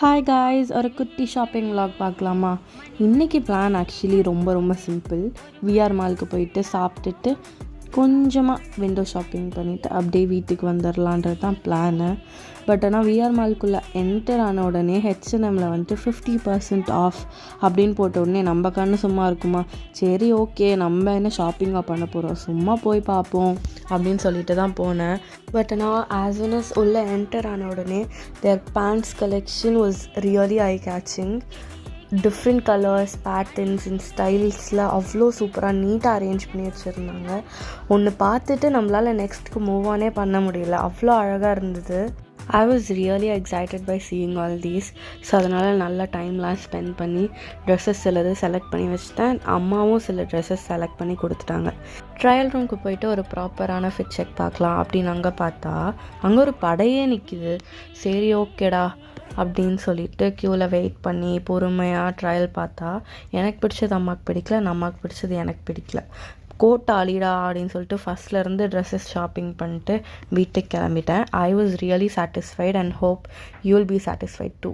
Hi guys, ஒரு குட்டி shopping vlog பார்க்கலாமா? இன்றைக்கி பிளான் ஆக்சுவலி ரொம்ப சிம்பிள். விஆர் மாலுக்கு போயிட்டு சாப்பிட்டுட்டு கொஞ்சமாக விண்டோ ஷாப்பிங் பண்ணிவிட்டு அப்படியே வீட்டுக்கு வந்துடலான்றது தான் பிளானு. பட் ஆனால் விஆர் மாலுக்குள்ளே என்டர் ஆன உடனே ஹெச்என்எம்மில் வந்துட்டு 50% ஆஃப் அப்படின்னு போட்ட உடனே நம்ம கண்ணு சும்மா இருக்குமா? சரி ஓகே, நம்ம என்ன ஷாப்பிங்காக பண்ண போகிறோம், சும்மா போய் பார்ப்போம் அப்படின்னு சொல்லிட்டு தான் போனேன். பட் ஆனால் ஆஸ் வென் அஸ் உள்ளே என்டர் ஆன உடனே their pants collection was really eye catching. Different colours, patterns and ஸ்டைல்ஸில் அவ்வளோ சூப்பராக நீட்டாக அரேஞ்ச் பண்ணி வச்சுருந்தாங்க. ஒன்று பார்த்துட்டு நம்மளால் நெக்ஸ்ட்டுக்கு மூவ் ஆனே பண்ண முடியல, அவ்வளோ அழகாக இருந்தது. I was really excited by seeing all these. So அதனால் நல்லா டைம்லாம் ஸ்பெண்ட் பண்ணி ட்ரெஸ்ஸஸ் சிலது செலக்ட் பண்ணி வச்சுட்டேன். அம்மாவும் சில ட்ரெஸ்ஸஸ் செலக்ட் பண்ணி கொடுத்துட்டாங்க. ட்ரையல் ரூமுக்கு போயிட்டு ஒரு ப்ராப்பரான ஃபிட் செக் பார்க்கலாம் அப்படின்னு அங்கே பார்த்தா அங்கே ஒரு படையே நிற்கிது. சரி ஓகேடா அப்படின்னு சொல்லிட்டு க்யூவில் வெயிட் பண்ணி பொறுமையாக ட்ரையல் பார்த்தா எனக்கு பிடிச்சது அம்மாவுக்கு பிடிக்கல, அம்மாவுக்கு பிடிச்சது எனக்கு பிடிக்கல. கோட்டாளிடா அப்படின்னு சொல்லிட்டு ஃபஸ்ட்லேருந்து ட்ரெஸ்ஸஸ் ஷாப்பிங் பண்ணிட்டு வீட்டுக்கு கிளம்பிட்டேன். I was really satisfied and hope you will be satisfied two.